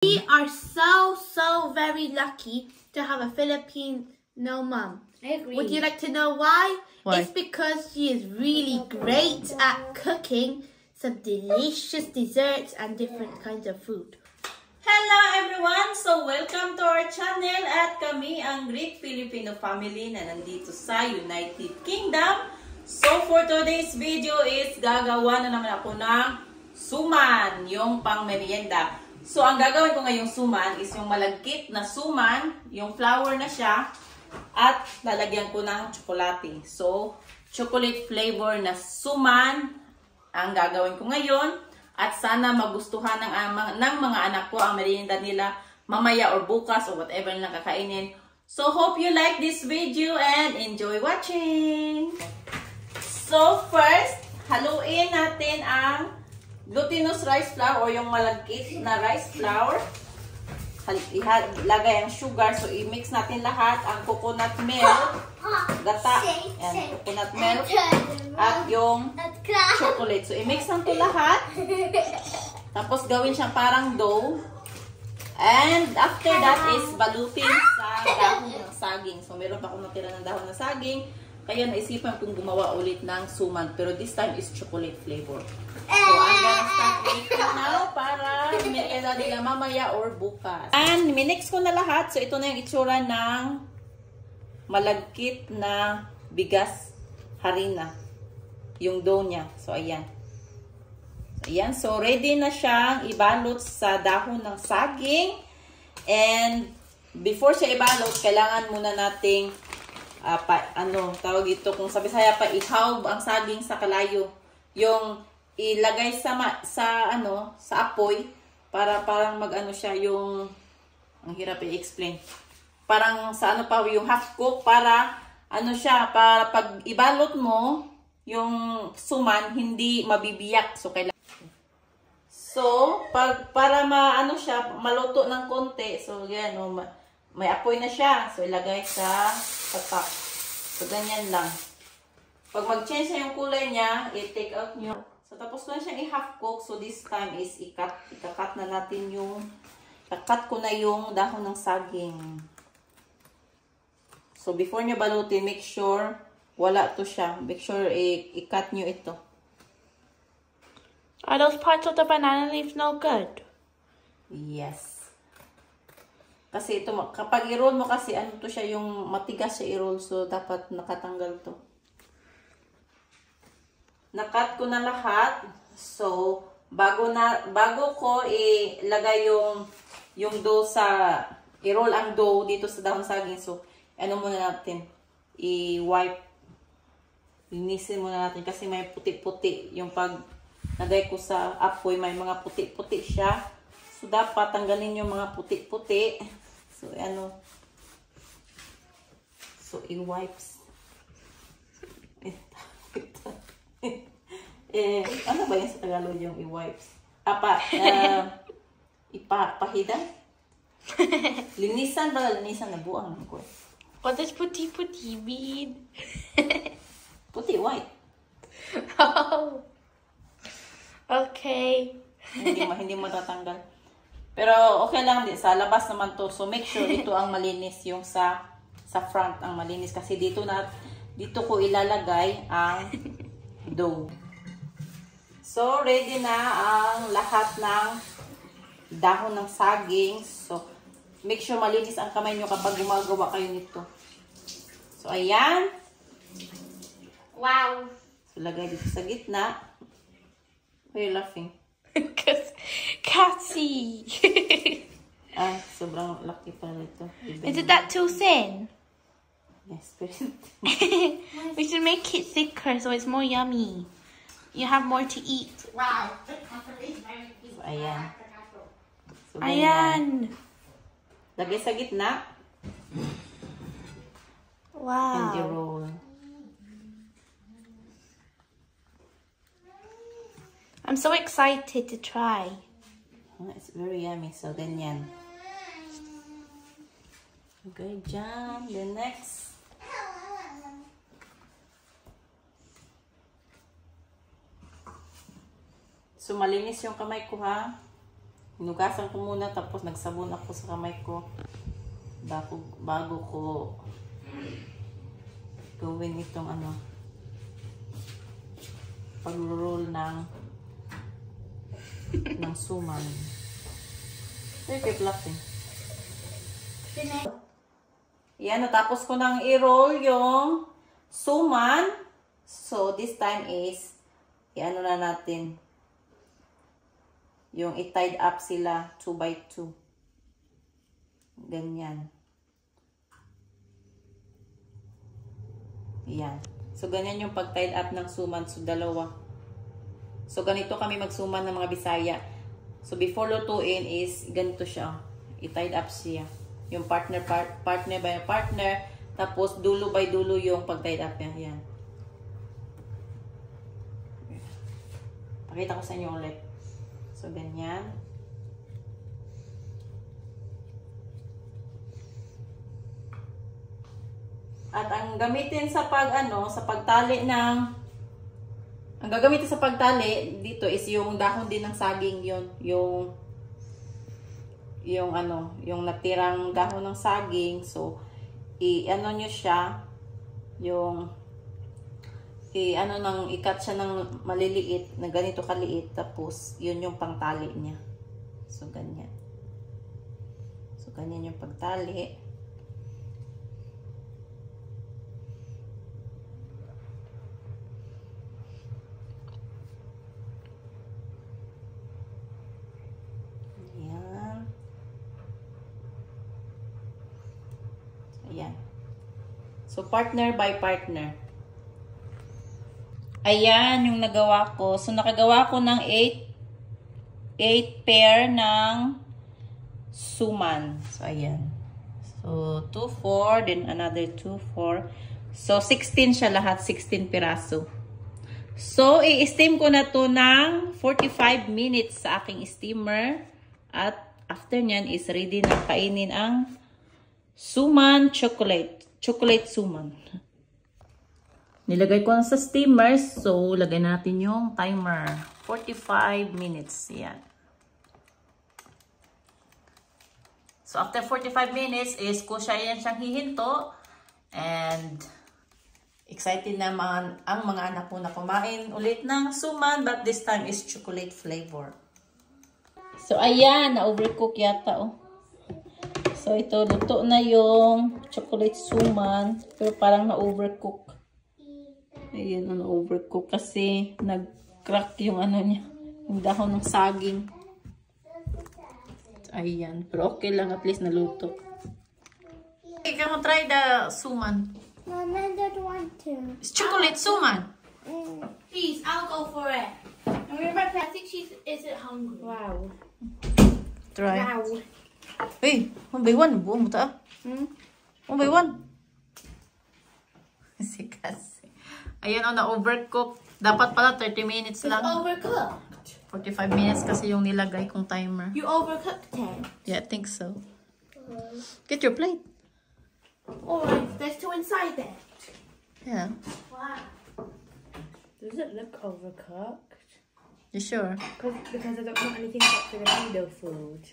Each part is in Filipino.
We are so very lucky to have a Filipino mom. I agree. Would you like to know why? Why? It's because she is really great at cooking some delicious desserts and different kinds of food. Hello everyone! So welcome to our channel at kami ang Greek Filipino family na nandito sa United Kingdom. So for today's video is gagawa na naman ako ng suman, yung pang merienda. So ang gagawin ko ngayong suman is yung malagkit na suman, yung flour na siya, at lalagyan ko ng tsokolate. So chocolate flavor na suman ang gagawin ko ngayon. At sana magustuhan ng mga anak ko ang merienda nila mamaya or bukas or whatever nilang kakainin. So, hope you like this video and enjoy watching! So, first, haluin natin ang glutinous rice flour or yung malagkit na rice flour. Ilagay ang sugar. So, i-mix natin lahat ang coconut milk, gata, and coconut milk, at yung chocolate. So, i-mix natin lahat. Tapos, gawin siyang parang dough. And, after that is balutin sa dahon ng saging. So, meron pa akong natira ng dahon ng saging. Kaya naisipan kong gumawa ulit ng suman. Pero this time is chocolate flavor. So, I'm gonna start making now para merienda nila mamaya or bukas. And, minix ko na lahat. So, ito na yung itsura ng malagkit na bigas harina. Yung dough niya. So, ayan. Ayan. So, ready na siyang ibalot sa dahon ng saging. And, before siya ibalot, kailangan muna nating tawag ito, kung sa Bisaya pa, ihaw ang saging sa kalayo. Yung ilagay sa apoy para parang mag-ano siya, yung ang hirap i-explain. Parang sa yung half cook para siya, para pag ibalot mo yung suman hindi mabibiyak. So para siya maluto ng konti. So yan, may apoy na siya. So ilagay sa top. So ganyan lang. Pag mag-change na yung kulay niya, i-take out nyo. So, tapos ko na siyang i-half cook. So, this time is ika-cut na natin yung, ika-cut ko na yung dahon ng saging. So, before nyo balutin, make sure wala to siya. Make sure i-cut nyo ito. Are those parts of the banana leaves no good? Yes. Kasi ito, kapag i-roll mo kasi, to siya, yung matigas siya i-roll. So, dapat nakatanggal to. Nakat ko na lahat. So, bago ko ilagay yung dough i-roll ang dough dito sa dahon saging. So, muna natin? I-wipe. Linisin muna natin kasi may puti-puti. Yung pag lagay ko sa apoy, may mga puti-puti siya. So, dapat tanggalin yung mga puti-puti. So, So, i-wipes. Ano ba yan sa Tagalog yung i-wipes? Ipahidan? Linisan ba? Linisan na buang ko. What does puti-puti mean? Puti, white. Oh. Okay. Hindi matatanggal. Pero okay lang din. Sa labas naman to. So make sure ito ang malinis. Yung sa front ang malinis. Kasi dito ko ilalagay ang dough. So ready na ang lahat ng dahon ng saging. So make sure malinis ang kamay nyo kapag gumagawa kayo nito. So ayan. Wow. So lagay dito sa gitna. Why are you laughing? Because Cassie. Sobrang laki pala ito. Isn't that too thin? Yes, very thin. We should make it thicker so it's more yummy. You have more to eat. Wow. So, ayan. So, Ayan. Lagay sa gitna. Wow. And you roll. I'm so excited to try. It's very yummy. So, ganyan. Okay, jam. The next. So, malinis yung kamay ko, ha? Hinugasan ko muna tapos nagsabon ako sa kamay ko. Bago ko gawin itong ano, pag-roll ng suman. Very fluffy. Yan, natapos ko nang i-roll yung suman. So, this time is, i-ano na natin, yung i-tied up sila 2 by 2. Ganyan. Yan. So, ganyan yung pag-tied up ng suman. So, dalawa. So, ganito kami magsuman ng mga Bisaya. So, before lutuin is, ganito siya. I-tied up siya. Yung partner by partner. Tapos, dulo by dulo yung pag-tied up niya. Yan. Pakita ko sa inyo ulit. So, ganyan. At ang gamitin sa pagtali ng, ang gagamitin sa pagtali dito is yung dahon din ng saging yun. Yung natirang dahon ng saging. So, i-ano nyo siya, ikat siya ng maliliit, na ganito kaliit, tapos yun yung pangtali niya. So, ganyan. So, ganyan yung pagtali. Ayan. Ayan. So, partner by partner. Ayan yung nagawa ko. So, nakagawa ko ng 8 pair ng suman. So, ayan. So, 2, 4. Then, another 2, 4. So, 16 siya lahat. 16 piraso. So, i-steam ko na to ng 45 minutes sa aking steamer. At, after nyan is ready na kainin ang suman chocolate. Chocolate suman. Nilagay ko na sa steamer. So, lagay natin yung timer. 45 minutes. Yan. So, after 45 minutes is kusya yan siyang hihinto. And, excited na ang mga anak ko na kumain ulit ng suman. But this time is chocolate flavor. So, ayan. Na-overcook yata, oh. So, ito. Luto na yung chocolate suman. Pero parang na-overcook. Ayan, overcook kasi nag-crack yung ano niya, yung dahon ng saging. Ayan, pero okay lang, at least naluto. Okay, can you try the suman? Mom, I don't want to. It's chocolate suman. Please, I'll go for it. I think she isn't hungry. Wow. Try. Wow. Hey, 1 by 1, buong mo ta. 1 by 1. Kasi. Ayan, na-overcook. Dapat pala 30 minutes lang. It's overcooked. 45 minutes kasi yung nilagay kong timer. You overcooked it. Yeah, I think so. Get your plate. Alright, there's 2 inside it. Yeah. Wow. Does it look overcooked? You sure? Because I don't want anything but Filipino food.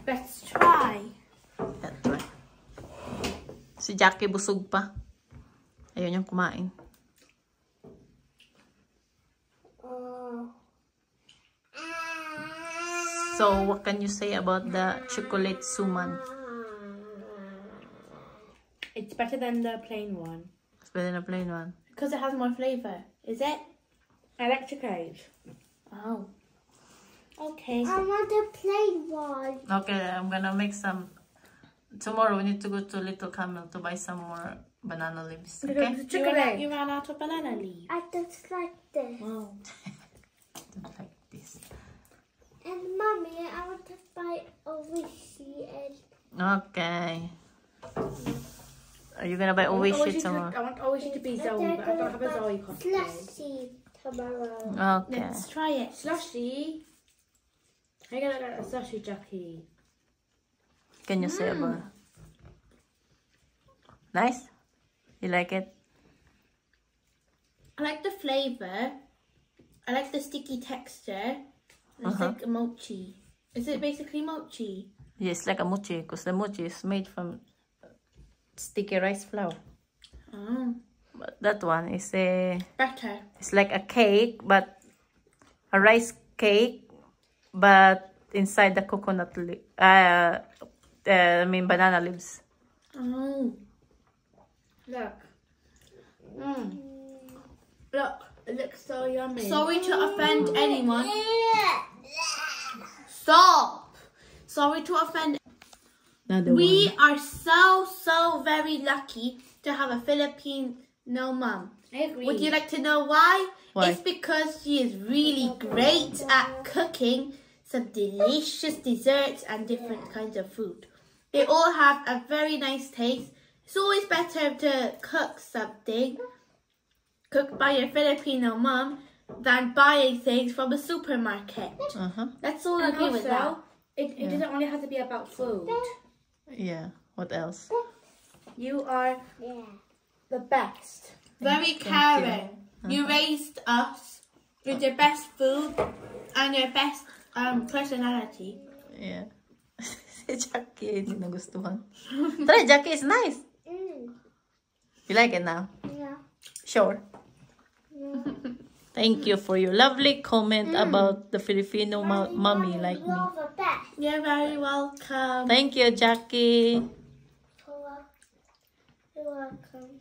Let's try. Let's try. Si Jackie busog pa. Ayaw niyang kumain. So, what can you say about the chocolate suman? It's better than the plain one. It's better than a plain one. Because it has more flavour. Is it? I like chocolate. Oh. Okay. I want a plain one. Okay, I'm gonna make some. Tomorrow we need to go to Little Camel to buy some more banana leaves. Okay? You ran out of banana leaves. I just like this. Wow. Like this. And Mommy, I want to buy Oishi and... Okay. Are you gonna buy Oishi tomorrow? I want Oishi to be Zoe, but I don't have a Zoe costume. Slushy tomorrow. Okay. Let's try it. Slushy. I'm gonna get a slushy, Jackie. Can you say about it? Nice? You like it? I like the flavour. I like the sticky texture. It's like a mochi. Is it basically mochi? Yes, like a mochi, because the mochi is made from sticky rice flour. Oh. But that one is a... Better. It's like a cake, but a rice cake, but inside the coconut banana leaves. Oh. Look. Look, it looks so yummy. Sorry to offend anyone. Stop. Sorry to offend. We are so very lucky to have a Filipino mum. I agree. Would you like to know why? Why? It's because she is really great at cooking some delicious desserts and different kinds of food. They all have a very nice taste. It's always better to cook something cooked by your Filipino mum than buying things from a supermarket. That's all I agree with that. It doesn't only have to be about food. Yeah. What else? You are the best. Very caring. You raised us with your best food and your best personality. Yeah. Si Jackie, hindi nagustuhan. Try, Jackie, is nice. You like it now? Yeah. Sure. Yeah. Thank you for your lovely comment about the Filipino mommy like me. You're very welcome. Thank you, Jackie. You're welcome.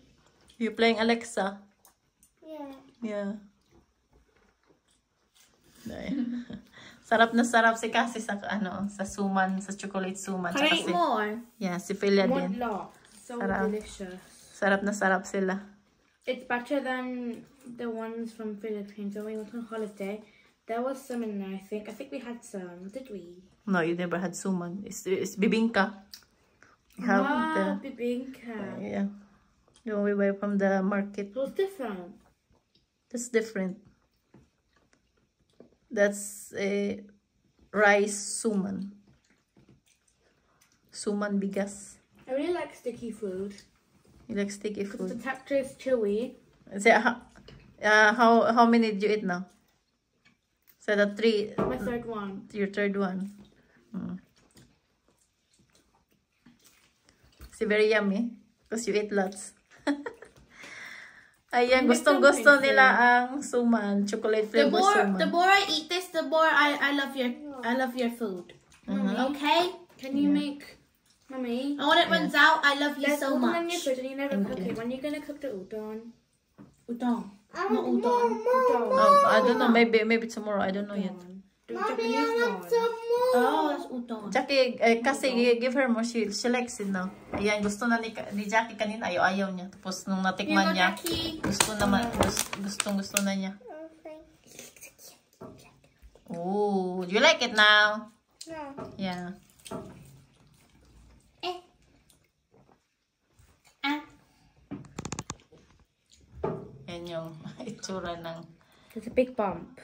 You playing Alexa? Yeah. Yeah. Sarap na sarap si Cassie sa sa suman, sa chocolate suman. Can I eat more? Yeah, si Philia din. So sarap. Delicious. Sarap na sarap sila. It's better than the ones from Philippines. When we went on holiday, there was some in there, I think. I think we had some, did we? No, you never had suman. It's bibingka. You have bibingka. Yeah. The one we buy from the market. It was different. That's different. That's a rice suman. Suman bigas. I really like sticky food. You like sticky food? The texture is chewy. So, how many did you eat now? So the 3. My third one. Your third one. It's very yummy because you eat lots. Ayan, gustong-gusto nila ang suman, chocolate flavor suman. The more I eat this, the more I love your food. Okay? Can you make, Mommy? And when it runs out, I love you so much. There's udon in your fridge and you never cook it. When are you gonna cook the udon? Udon. Not udon. I don't know. Maybe tomorrow. I don't know yet. Mommy, I want some more. Oh, that's udon. Jackie, kasi give her more. She likes it now. Ayan, gusto na ni Jackie kanina. Ayaw niya. Tapos nung natikman niya, gusto na niya. Oh, do you like it now? No. Yeah. Yan yung itsura ng... It's a big bump.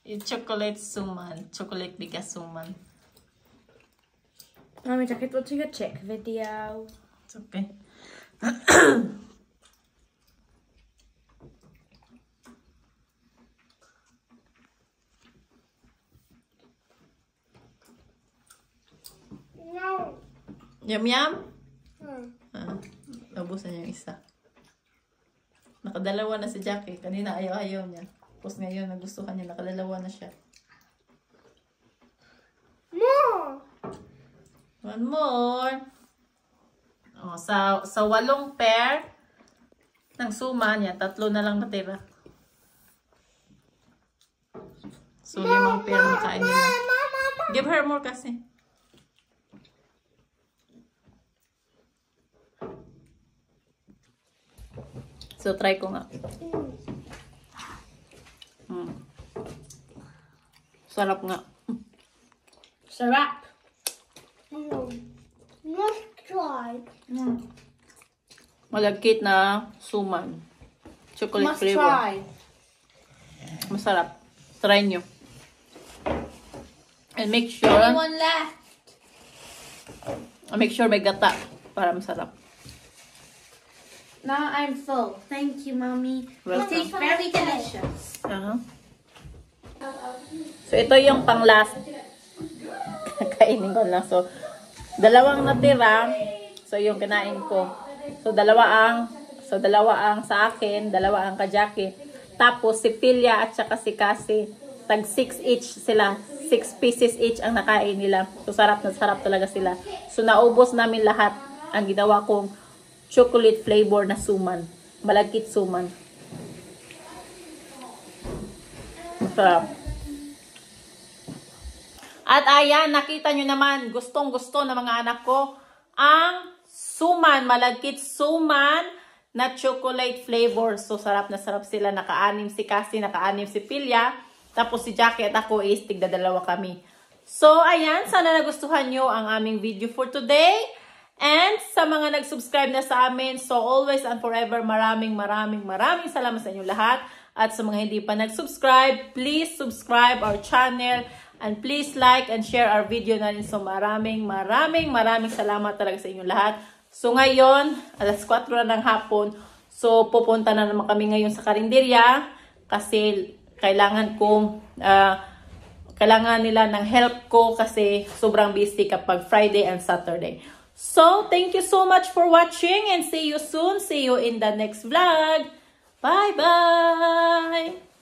Yung chocolate suman. Chocolate bigas suman. Mommy, Jackie, what's your chick video? It's okay. No. Yum yum? Naubusan niya yung isa. Nakadalawa na si Jackie. Kanina ayaw niya. Tapos ngayon nagustuhan niya. Nakadalawa na siya. More! One more. Oh, sa 8 pair ng suman niya, 3 na lang natira. So, 5 pair na kain nila. Give her more kasi. So, try ko nga. Sarap nga. Sarap. Let's try. Malagkit na suman. Chocolate flavor. Try. Masarap. Try nyo. And make sure... Anyone left? Make sure may gata para masarap. Now I'm full. Thank you, Mommy. Welcome. It tastes very delicious. So, ito yung pang last. Kainin ko lang. So, dalawang natira. So, yung kinain ko. So, dalawa ang sa akin, dalawa ang ka Jackie. Tapos, si Pilya at saka si Cassie, tag 6 each sila. 6 pieces each ang nakain nila. So, sarap na sarap talaga sila. So, naubos namin lahat. Ang ginawa kong chocolate flavor na suman. Malagkit suman. Masarap. At ayan, nakita nyo naman, gustong-gusto ng mga anak ko, ang suman, malagkit suman na chocolate flavor. So, sarap na sarap sila. Naka-anim si Cassie, naka-anim si Pilya. Tapos si Jackie at ako is tigda-dalawa kami. So, ayan, sana nagustuhan nyo ang aming video for today. And sa mga nag-subscribe na sa amin, so always and forever, maraming salamat sa inyo lahat. At sa mga hindi pa nag-subscribe, please subscribe our channel. And please like and share our video na rin. So maraming salamat talaga sa inyo lahat. So ngayon, alas 4 na ng hapon. So pupunta na naman kami ngayon sa karinderya. Kasi kailangan nila ng help ko kasi sobrang busy kapag Friday and Saturday. So thank you so much for watching and see you soon. See you in the next vlog. Bye-bye!